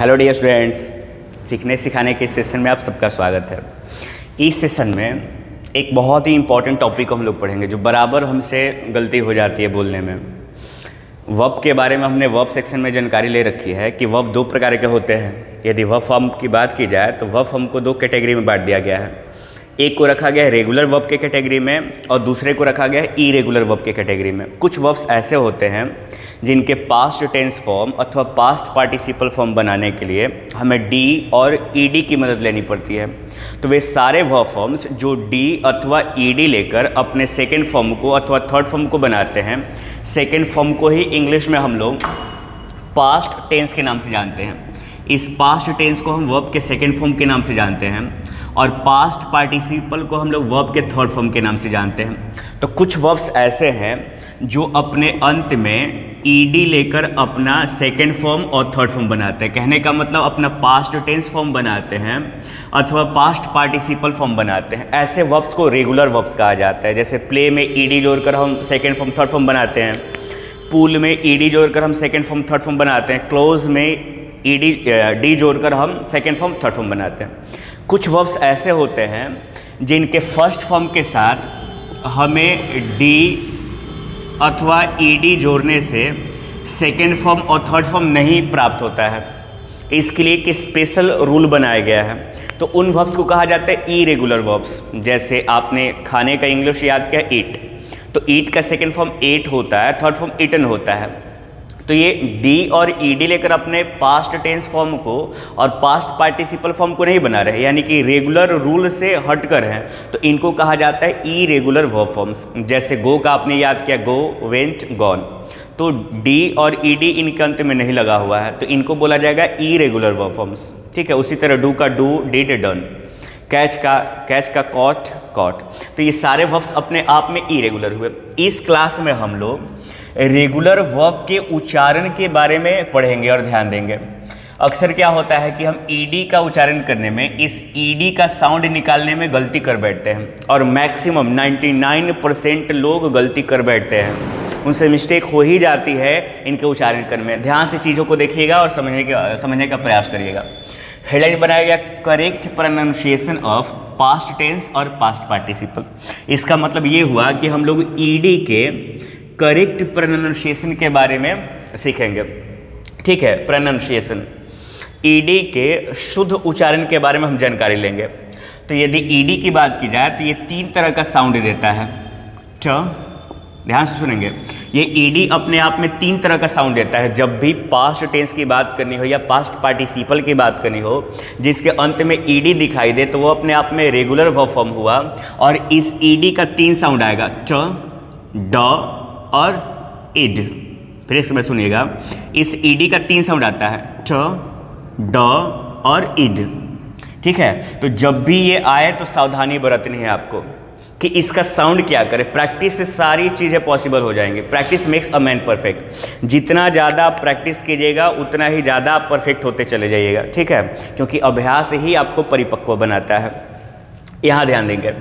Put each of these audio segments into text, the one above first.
Hello dear students, सीखने सिखाने के इस सेशन में आप सबका स्वागत है। इस सेशन में एक बहुत ही इम्पॉर्टेंट टॉपिक को हम लोग पढ़ेंगे जो बराबर हमसे गलती हो जाती है बोलने में। वर्ब के बारे में हमने वर्ब सेक्शन में जानकारी ले रखी है कि वर्ब दो प्रकार के होते हैं। यदि वर्ब फॉर्म की बात की जाए तो वर्ब फॉर्म को दो कैटेगरी में बांट दिया गया है। एक को रखा गया है रेगुलर वर्ब के कैटेगरी में और दूसरे को रखा गया है इरेगुलर वर्ब के कैटेगरी में। कुछ वर्ब्स ऐसे होते हैं जिनके पास्ट टेंस फॉर्म अथवा पास्ट पार्टिसिपल फॉर्म बनाने के लिए हमें डी और ईडी की मदद लेनी पड़ती है। तो वे सारे वर्ब फॉर्म्स जो डी अथवा ईडी लेकर अपने सेकेंड फॉर्म को अथवा थर्ड फॉर्म को बनाते हैं, सेकेंड फॉर्म को ही इंग्लिश में हम लोग पास्ट टेंस के नाम से जानते हैं। इस पास्ट टेंस को हम वर्ब के सेकेंड फॉर्म के नाम से जानते हैं और पास्ट पार्टिसिपल को हम लोग वर्ब के थर्ड फॉर्म के नाम से जानते हैं। तो कुछ वर्ब्स ऐसे हैं जो अपने अंत में ईडी लेकर अपना सेकेंड फॉर्म और थर्ड फॉर्म बनाते हैं। कहने का मतलब अपना पास्ट टेंस फॉर्म बनाते हैं अथवा पास्ट पार्टिसिपल फॉर्म बनाते हैं। ऐसे वर्ब्स को रेगुलर वर्ब्स कहा जाता है। जैसे प्ले में ईडी जोड़कर हम सेकेंड फॉर्म थर्ड फॉर्म बनाते हैं, पूल में ईडी जोड़कर हम सेकेंड फॉर्म थर्ड फॉर्म बनाते हैं, क्लोज में डी जोड़कर हम सेकेंड फॉर्म थर्ड फॉर्म बनाते हैं। कुछ वर्ब्स ऐसे होते हैं जिनके फर्स्ट फॉर्म के साथ हमें डी अथवा ईडी जोड़ने से सेकेंड फॉर्म और थर्ड फॉर्म नहीं प्राप्त होता है। इसके लिए एक स्पेशल रूल बनाया गया है। तो उन वर्ब्स को कहा जाता है इरेगुलर वर्ब्स। जैसे आपने खाने का इंग्लिश याद किया ईट, तो ईट का सेकेंड फॉर्म एट होता है, थर्ड फॉर्म ईटन होता है। तो ये डी और ईडी लेकर अपने पास्ट टेंस फॉर्म को और पास्ट पार्टिसिपल फॉर्म को नहीं बना रहे, यानी कि रेगुलर रूल से हटकर हैं, तो इनको कहा जाता है इरेगुलर वर्ब फॉर्म्स। जैसे गो का आपने याद किया गो, वेंट, गॉन, तो डी और ईडी इनके अंत में नहीं लगा हुआ है, तो इनको बोला जाएगा इरेगुलर वर्ब फॉर्म्स। ठीक है। उसी तरह डू का डू, डिड, डन, कैच का कॉट, कॉट। तो ये सारे वर्ब्स अपने आप में इरेगुलर हुए। इस क्लास में हम लोग रेगुलर वर्ब के उच्चारण के बारे में पढ़ेंगे और ध्यान देंगे। अक्सर क्या होता है कि हम ईडी का उच्चारण करने में इस ईडी का साउंड निकालने में गलती कर बैठते हैं और मैक्सिमम 99% लोग गलती कर बैठते हैं। उनसे मिस्टेक हो ही जाती है इनके उच्चारण करने में। ध्यान से चीज़ों को देखिएगा और समझने का प्रयास करिएगा। हेडलाइन बनाया गया correct pronunciation of past tense और पास्ट पार्टिसिपल। इसका मतलब ये हुआ कि हम लोग ईडी के करेक्ट प्रोनाउंसिएशन के बारे में सीखेंगे। ठीक है। प्रोनाउंसिएशन, ईडी के शुद्ध उच्चारण के बारे में हम जानकारी लेंगे। तो यदि ईडी की बात की जाए तो ये तीन तरह का साउंड देता है। ध्यान से सुनेंगे, ये ईडी अपने आप में तीन तरह का साउंड देता है। जब भी पास्ट टेंस की बात करनी हो या पास्ट पार्टिसिपल की बात करनी हो जिसके अंत में ईडी दिखाई दे, तो वो अपने आप में रेगुलर वर्ब फॉर्म हुआ। और इस ईडी का तीन साउंड आएगा, ड और इड। फिर एक समय सुनिएगा, इस ईडी का तीन साउंड आता है, ड और इड। ठीक है। तो जब भी ये आए तो सावधानी बरतनी है आपको कि इसका साउंड क्या करे। प्रैक्टिस से सारी चीज़ें पॉसिबल हो जाएंगी। Practice makes a man perfect. जितना ज़्यादा आप प्रैक्टिस कीजिएगा उतना ही ज़्यादा आप परफेक्ट होते चले जाइएगा। ठीक है। क्योंकि अभ्यास ही आपको परिपक्व बनाता है। यहाँ ध्यान देंगे,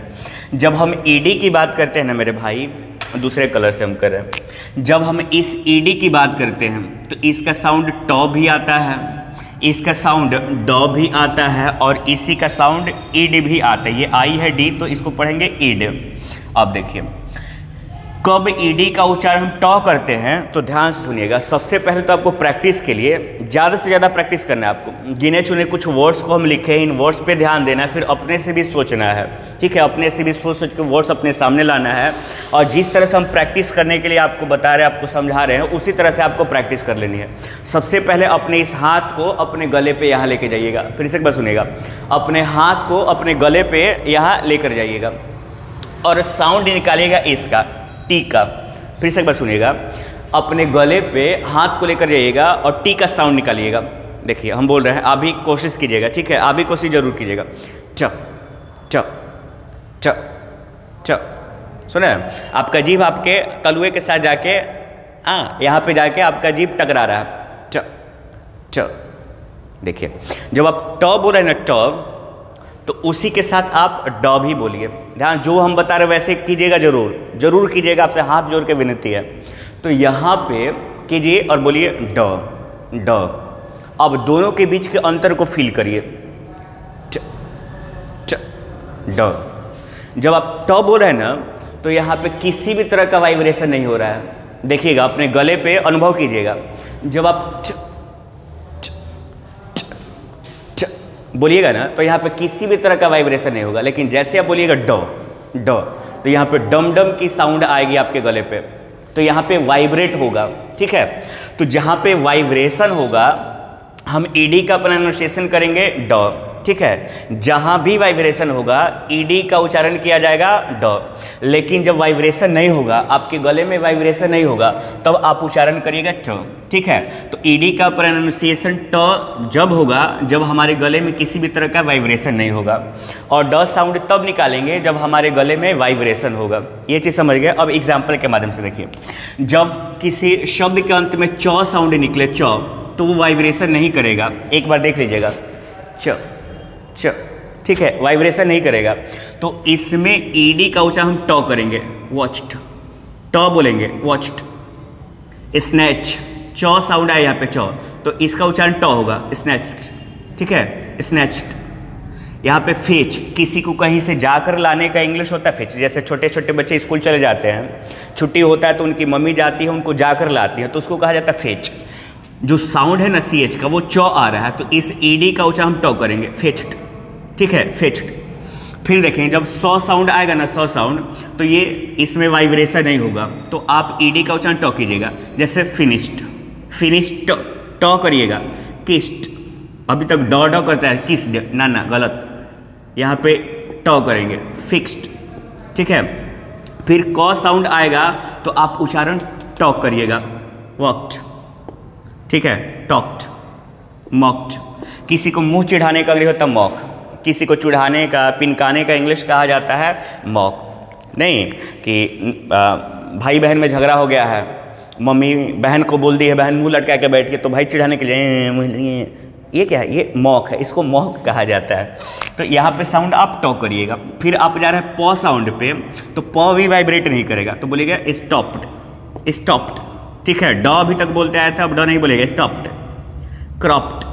जब हम ईडी की बात करते हैं ना मेरे भाई, दूसरे कलर से हम कर रहे हैं, जब हम इस ईडी की बात करते हैं तो इसका साउंड ट भी आता है, इसका साउंड ड भी आता है और इसी का साउंड ईड भी आता है। ये आई है डी, तो इसको पढ़ेंगे ईड। अब देखिए, कब ईडी का उच्चारण हम ट करते हैं तो ध्यान से सुनिएगा। सबसे पहले तो आपको प्रैक्टिस के लिए ज़्यादा से ज़्यादा प्रैक्टिस करना है। आपको गिने चुने कुछ वर्ड्स को हम लिखे, इन वर्ड्स पे ध्यान देना है, फिर अपने से भी सोचना है। ठीक है। अपने से भी सोच के वर्ड्स अपने सामने लाना है और जिस तरह से हम प्रैक्टिस करने के लिए आपको बता रहे हैं, आपको समझा रहे हैं, उसी तरह से आपको प्रैक्टिस कर लेनी है। सबसे पहले अपने इस हाथ को अपने गले पर यहाँ लेके जाइएगा। फिर से एक बार सुनिएगा, अपने हाथ को अपने गले पर यहाँ लेकर जाइएगा और साउंड निकालिएगा इसका, टी का। फिर से एक बार सुनिएगा, अपने गले पे हाथ को लेकर जाइएगा और टी का साउंड निकालिएगा। देखिए हम बोल रहे हैं, आप भी कोशिश कीजिएगा। ठीक है। आप भी कोशिश जरूर कीजिएगा। च च च च। सुने, आपका जीभ आपके तलुए के साथ जाके यहाँ पे जाके आपका जीभ टकरा रहा है। च च। देखिए, जब आप ट बोल रहे हैं ना, ट, तो उसी के साथ आप ड भी बोलिए। ध्यान, जो हम बता रहे वैसे कीजिएगा, जरूर कीजिएगा। आपसे हाथ जोड़ के विनती है। तो यहाँ पे कीजिए और बोलिए ड ड। अब दोनों के बीच के अंतर को फील करिए, ट ट ड। जब आप ट बोल रहे हैं ना तो यहाँ पे किसी भी तरह का वाइब्रेशन नहीं हो रहा है। देखिएगा, अपने गले पे अनुभव कीजिएगा। जब आप ट ट ट ट बोलिएगा ना तो यहाँ पे किसी भी तरह का वाइब्रेशन नहीं होगा। लेकिन जैसे आप बोलिएगा ड ड तो यहाँ पे डम डम की साउंड आएगी आपके गले पे, तो यहाँ पे वाइब्रेट होगा। ठीक है, तो जहाँ पे वाइब्रेशन होगा हम ईडी का प्रोनाउंसिएशन करेंगे ड। ठीक है, जहाँ भी वाइब्रेशन होगा ईडी का उच्चारण किया जाएगा ड। लेकिन जब वाइब्रेशन नहीं होगा, आपके गले में वाइब्रेशन नहीं होगा, तब आप उच्चारण करिएगा ट। ठीक है, तो ईडी का प्रोनाउंसिएशन ट जब होगा जब हमारे गले में किसी भी तरह का वाइब्रेशन नहीं होगा, और ड साउंड तब निकालेंगे जब हमारे गले में वाइब्रेशन होगा। ये चीज़ समझ गए। अब एग्जाम्पल के माध्यम से देखिए, जब किसी शब्द के अंत में च साउंड निकले, च, तो वो वाइब्रेशन नहीं करेगा। एक बार देख लीजिएगा, च च, ठीक है, वाइब्रेशन नहीं करेगा। तो इसमें ईडी का उच्चारण हम ट करेंगे, वॉच्ड, ट बोलेंगे, वॉच्ड। स्नैच, च साउंड आया यहाँ पे च, तो इसका उच्चारण ट होगा, स्नैच्ड। ठीक है, स्नैच्ड। यहाँ पे फेच, किसी को कहीं से जाकर लाने का इंग्लिश होता है फेच। जैसे छोटे छोटे बच्चे स्कूल चले जाते हैं, छुट्टी होता है तो उनकी मम्मी जाती है उनको जाकर लाती है, तो उसको कहा जाता है फेच। जो साउंड है ना सी एच का, वो च आ रहा है, तो इस ईडी का उच्चारण हम ट करेंगे, फेच्ड। ठीक है, फेच्ड। फिर देखें, जब सौ साउंड आएगा ना, सौ साउंड, तो ये इसमें वाइब्रेशन नहीं होगा, तो आप ईडी का उच्चारण ट कीजिएगा। जैसे फिनिश्ड, फिनिश्ड ट करिएगा। किस्ड, अभी तक ड ड करता है, किस्ड, ना ना गलत, यहाँ पे ट करेंगे, फिक्स्ड। ठीक है, फिर क साउंड आएगा तो आप उच्चारण ट करिएगा, वॉक्ड। ठीक है, टॉक्ड, मॉक्ड। किसी को मुंह चिढ़ाने का अंग्रेजी होता है मॉक, किसी को चिढ़ाने का, पिनकाने का इंग्लिश कहा जाता है मॉक। नहीं कि भाई बहन में झगड़ा हो गया है, मम्मी बहन को बोल दी है, बहन मुंह लटका के बैठ के, तो भाई चिढ़ाने के लिए, ये क्या है, ये मॉक है, इसको मॉक कहा जाता है। तो यहाँ पे साउंड आप ट करिएगा। फिर आप जा रहे हैं प साउंड पे, तो प भी वाइब्रेट नहीं करेगा, तो बोलिएगा स्टॉप्ड, स्टॉप्ड। ठीक है, ड अभी तक बोलते आया था, अब ड नहीं बोलेगा, स्टॉप्ड। क्रॉप्ड,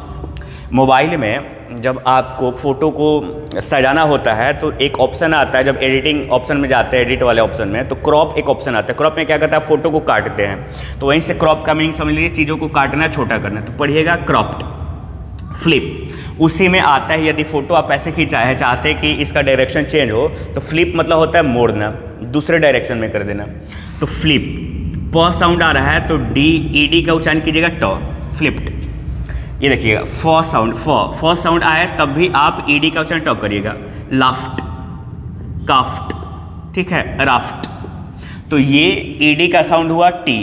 मोबाइल में जब आपको फ़ोटो को सजाना होता है तो एक ऑप्शन आता है, जब एडिटिंग ऑप्शन में जाते हैं, एडिट वाले ऑप्शन में, तो क्रॉप एक ऑप्शन आता है। क्रॉप में क्या करता है, फ़ोटो को काटते हैं, तो वहीं से क्रॉप का मीनिंग समझ लीजिए, चीज़ों को काटना, छोटा करना। तो पढ़िएगा क्रॉप्ड। फ्लिप, उसी में आता है, यदि फ़ोटो आप ऐसे खींचा है, चाहते कि इसका डायरेक्शन चेंज हो, तो फ्लिप मतलब होता है मोड़ना, दूसरे डायरेक्शन में कर देना। तो फ्लिप, प साउंड आ रहा है तो डी, ईडी का उच्चारण कीजिएगा ट, फ्लिप्ड। ये देखिएगा, फ साउंड, फ साउंड आया तब भी आप ईडी का उच्चारण ट करिएगा, लाफ्ट, काफ्ट। ठीक है, राफ्ट। तो ये ईडी का साउंड हुआ टी।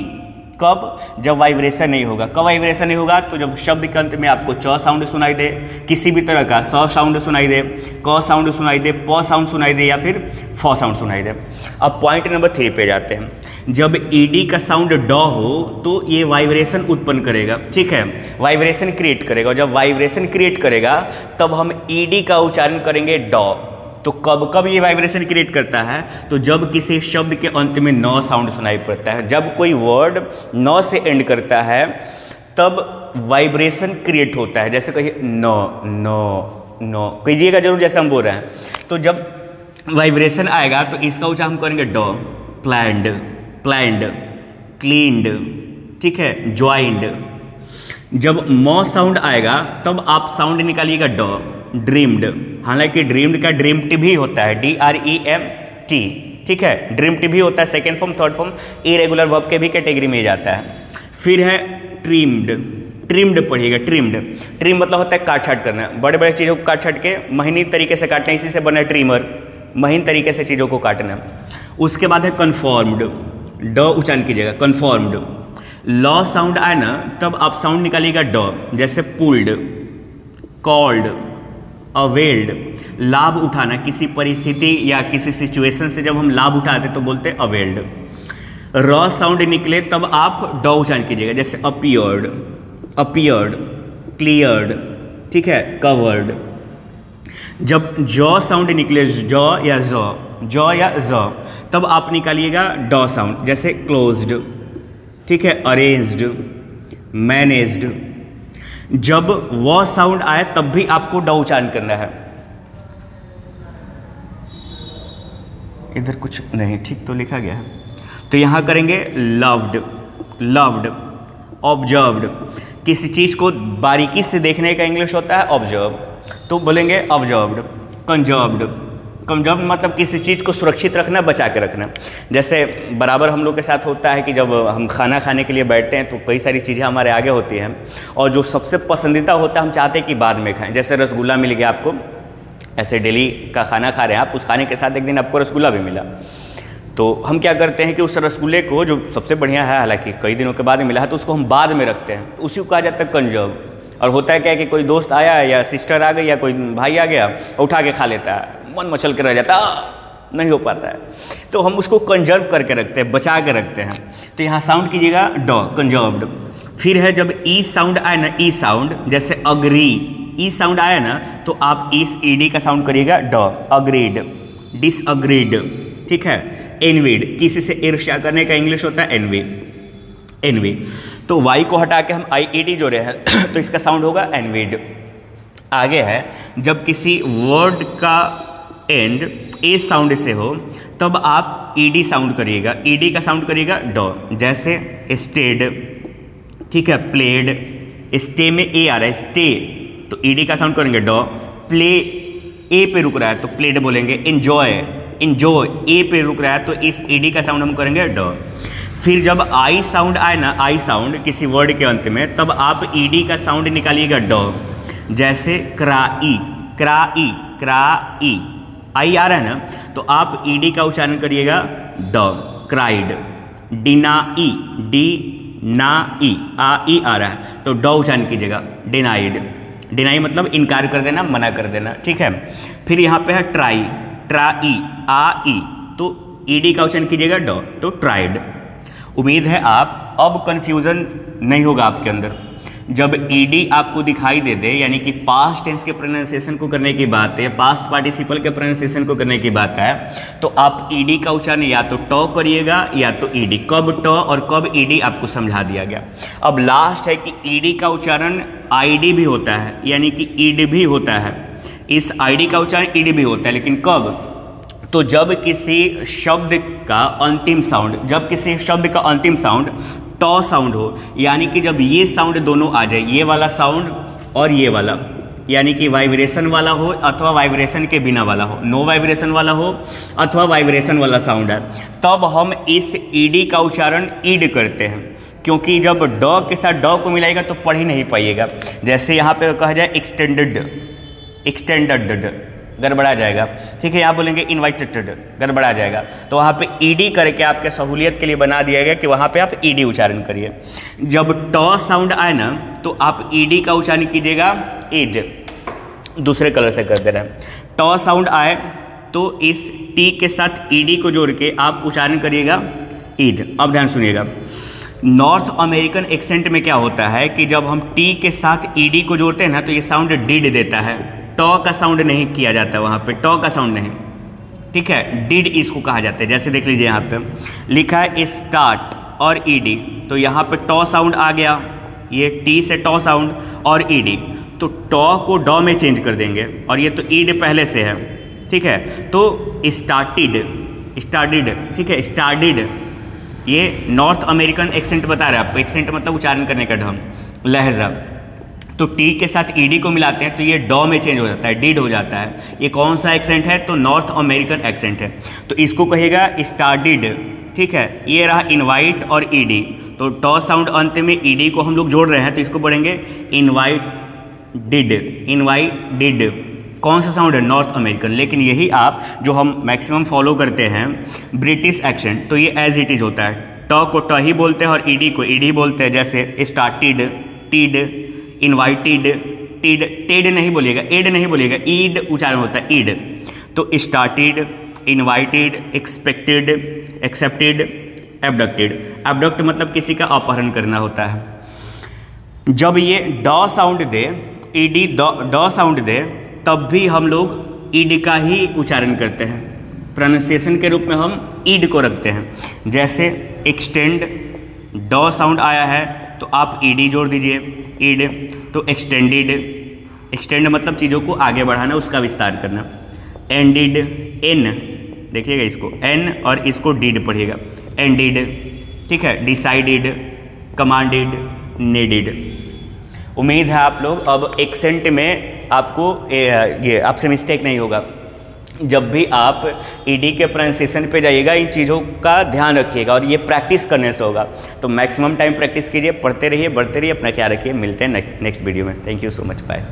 कब, जब वाइब्रेशन नहीं होगा। कब वाइब्रेशन नहीं होगा, तो जब शब्द के अंत में आपको च साउंड सुनाई दे, किसी भी तरह का स साउंड सुनाई दे, क साउंड सुनाई दे, प साउंड सुनाई दे, या फिर फ साउंड सुनाई दे। अब पॉइंट नंबर 3 पे जाते हैं। जब ईडी का साउंड ड हो तो ये वाइब्रेशन उत्पन्न करेगा। ठीक है, वाइब्रेशन क्रिएट करेगा, और जब वाइब्रेशन क्रिएट करेगा तब हम ईडी का उच्चारण करेंगे ड। तो कब कब ये वाइब्रेशन क्रिएट करता है, तो जब किसी शब्द के अंत में न साउंड सुनाई पड़ता है, जब कोई वर्ड न से एंड करता है तब वाइब्रेशन क्रिएट होता है। जैसे कहिए नो, नो, नो, कीजिएगा जरूर जैसे हम बोल रहे हैं। तो जब वाइब्रेशन आएगा तो इसका उच्चारण हम करेंगे ड। Planned, planned, cleaned. ठीक है, ज्वाइंड। जब म साउंड आएगा तब आप साउंड निकालिएगा ड। ड्रीम्ड, हालांकि ड्रीम्ड का ड्रीम्ड भी होता है, DREMT। ठीक है, ड्रीम्ड भी होता है, second form, third form, irregular verb के भी कैटेगरी में जाता है। फिर है ट्रिम्ड, ट्रिम्ड पढ़िएगा, ट्रिम्ड। ट्रिम मतलब होता है काट छाट करना, बड़े बड़े चीज़ों को काट छाट के महीनी तरीके से काटना, इसी से बना है ट्रिमर, महीन तरीके से चीज़ों को काटना। उसके बाद है कन्फॉर्म्ड, ड उच्चारण कीजिएगा, कन्फॉर्म्ड। लॉ साउंड आए ना तब आप साउंड निकालिएगा ड। जैसे पुल्ड, कॉल्ड, अवेल्ड। लाभ उठाना, किसी परिस्थिति या किसी सिचुएशन से जब हम लाभ उठाते तो बोलते हैं अवेल्ड। र साउंड निकले तब आप ड उच्चारण कीजिएगा, जैसे अपीयर्ड, अपीयर्ड, क्लियर्ड। ठीक है, कवर्ड। जब ज साउंड निकले, ज या ज, तब आप निकालिएगा ड साउंड, जैसे क्लोज्ड। ठीक है, अरेंज्ड, मैनेज्ड। जब वह साउंड आए तब भी आपको ड उच्चारण करना है। इधर कुछ नहीं ठीक तो लिखा गया है, तो यहाँ करेंगे लव्ड, लव्ड, ऑब्जर्व्ड। किसी चीज़ को बारीकी से देखने का इंग्लिश होता है ऑब्जर्व, तो बोलेंगे ऑब्जर्व्ड। कंजर्व्ड, कंजर्व मतलब किसी चीज़ को सुरक्षित रखना, बचा के रखना। जैसे बराबर हम लोग के साथ होता है कि जब हम खाना खाने के लिए बैठते हैं तो कई सारी चीज़ें हमारे आगे होती हैं और जो सबसे पसंदीदा होता है हम चाहते हैं कि बाद में खाएं। जैसे रसगुल्ला मिल गया आपको, ऐसे डेली का खाना खा रहे हैं आप, उस खाने के साथ एक दिन आपको रसगुल्ला भी मिला, तो हम क्या करते हैं कि उस रसगुल्ले को, जो सबसे बढ़िया है हालांकि कई दिनों के बाद मिला है, तो उसको हम बाद में रखते हैं, तो उसी को कहा जाता है कंजर्व। और होता है क्या है कि कोई दोस्त आया या सिस्टर आ गई या कोई भाई आ गया, उठा के खा लेता है, मन मचल के रह जाता है, नहीं हो पाता है, तो हम उसको कंजर्व करके रखते हैं, बचा के रखते हैं। तो यहाँ साउंड कीजिएगा ड, कंजर्व्ड। फिर है जब ई साउंड आए ना, ई साउंड, जैसे अग्री, ई साउंड आया ना तो आप इस ईडी का साउंड करिएगा ड, अग्रीड, डिसअग्रीड, ठीक है। एनवीड, किसी से ईर्ष्या करने का इंग्लिश होता है एनवी, एनवी। तो वाई को हटा के हम आई ई डी जोड़े हैं तो इसका साउंड होगा एनवीड। आगे है जब किसी वर्ड का एंड ए साउंड से हो तब आप ईडी साउंड करिएगा, ईडी का साउंड करिएगा ड, जैसे स्टेड, ठीक है, प्लेड, स्टे में ए आ रहा है स्टे, तो ईडी का साउंड करेंगे ड। प्ले ए पे रुक रहा है तो प्लेड बोलेंगे। एंजॉय, एंजॉय ए पे रुक रहा है तो इस ईडी का साउंड हम करेंगे ड। फिर जब आई साउंड आए ना, आई साउंड किसी वर्ड के अंत में, तब आप ईडी का साउंड निकालिएगा ड, जैसे क्राई, क्राई, क्राई, आई आ रहा है ना तो आप ईडी का उच्चारण करिएगा ड, क्राइड। डिनाई, डी ना ई, आ ई आ रहा है तो ड उच्चारण कीजिएगा, डिनाइड। डिनाई मतलब इनकार कर देना, मना कर देना, ठीक है। फिर यहाँ पे है ट्राई, ट्राई, आ ई, तो ईडी का उच्चारण कीजिएगा ड, तो ट्राइड। उम्मीद है आप अब कंफ्यूजन नहीं होगा आपके अंदर। जब ईडी आपको दिखाई दे दे, यानी कि पास्ट टेंस के प्रोनाउंसिएशन को करने की बात है, पास्ट पार्टिसिपल के प्रोनाउंसिएशन को करने की बात है, तो आप ईडी का उच्चारण या तो ट करिएगा या तो ईडी। कब ट और कब ईडी आपको समझा दिया गया। अब लास्ट है कि ईडी का उच्चारण आईडी भी होता है, यानी कि ईड भी होता है। इस आईडी का उच्चारण ईडी भी होता है, लेकिन कब? तो जब किसी शब्द का अंतिम साउंड, जब किसी शब्द का अंतिम साउंड ट साउंड हो, यानी कि जब ये साउंड दोनों आ जाए, ये वाला साउंड और ये वाला, यानी कि वाइब्रेशन वाला हो अथवा वाइब्रेशन के बिना वाला हो, नो वाइब्रेशन वाला हो अथवा वाइब्रेशन वाला साउंड है, तब हम इस ईडी का उच्चारण ईड करते हैं। क्योंकि जब ड के साथ ड को मिलाएगा तो पढ़ ही नहीं पाइएगा। जैसे यहाँ पे कहा जाए एक्सटेंडेड, एक्सटेंडेड गड़बड़ा जाएगा, ठीक है। यहाँ बोलेंगे इन्वाइटेड, गड़बड़ा जाएगा। तो वहाँ पे ईडी करके आपके सहूलियत के लिए बना दिया गया कि वहाँ पे आप ईडी उच्चारण करिए। जब ट साउंड आए ना तो आप ईडी का उच्चारण कीजिएगा ईड। दूसरे कलर से कर दे रहे हैं। ट साउंड आए तो इस टी के साथ ईडी को जोड़ के आप उच्चारण करिएगा ईड। अब ध्यान सुनिएगा, नॉर्थ अमेरिकन एक्सेंट में क्या होता है कि जब हम टी के साथ ईडी को जोड़ते हैं ना तो ये साउंड डिड देता है, ट का साउंड नहीं किया जाता है, वहाँ पे ट का साउंड नहीं, ठीक है। डिड इसको कहा जाता है। जैसे देख लीजिए यहाँ पे लिखा है स्टार्ट और ईडी, तो यहाँ पे ट साउंड आ गया, ये टी से ट साउंड और ईडी, तो ट को ड में चेंज कर देंगे और ये तो ईड पहले से है, ठीक है। तो स्टार्टेड, स्टार्टेड, ठीक है, स्टार्टेड, ये नॉर्थ अमेरिकन एक्सेंट बता रहा है आपको। एक्सेंट मतलब उच्चारण करने का ढंग, लहजा। तो टी के साथ ईडी को मिलाते हैं तो ये ड में चेंज हो जाता है, डिड हो जाता है। ये कौन सा एक्सेंट है? तो नॉर्थ अमेरिकन एक्सेंट है, तो इसको कहिएगा स्टार्टेड, ठीक है। ये रहा इनवाइट और ईडी, तो ट साउंड अंत में ईडी को हम लोग जोड़ रहे हैं तो इसको पढ़ेंगे इनवाइटेड, इनवाइटेड। कौन सा साउंड है? North American. लेकिन यही आप जो हम मैक्सिमम फॉलो करते हैं ब्रिटिश एक्सेंट, तो ये एज इट इज होता है। ट को ट ही बोलते हैं और ईडी को ईडी बोलते हैं। जैसे स्टार्टेड, टीड, इनवाइटेड, टीड, टेड नहीं बोलिएगा, एड नहीं बोलिएगा, ईड उच्चारण होता है, ईड। तो started, invited, expected, accepted, abducted. Abduct मतलब किसी का अपहरण करना होता है। जब ये ड साउंड दे, ईडी ड साउंड दे, तब भी हम लोग ईड का ही उच्चारण करते हैं। प्रोनाउंसिएशन के रूप में हम ईड को रखते हैं। जैसे एक्सटेंड, ड साउंड आया है तो आप ईडी जोड़ दीजिए। इड तो एक्सटेंडेड, एक्सटेंड मतलब चीज़ों को आगे बढ़ाना, उसका विस्तार करना। एंडिड, एन देखिएगा इसको, एन और इसको डिड पढ़िएगा, एंडिड, ठीक है। Decided, commanded, needed. उम्मीद है आप लोग अब एक्सेंट में आपको ये आपसे मिस्टेक नहीं होगा। जब भी आप ईडी के प्रोनाउंसिएशन पे जाइएगा इन चीज़ों का ध्यान रखिएगा, और ये प्रैक्टिस करने से होगा। तो मैक्सिमम टाइम प्रैक्टिस कीजिए, पढ़ते रहिए, बढ़ते रहिए, अपना ख्याल रखिए। मिलते हैं नेक्स्ट वीडियो में। Thank you so much, bye.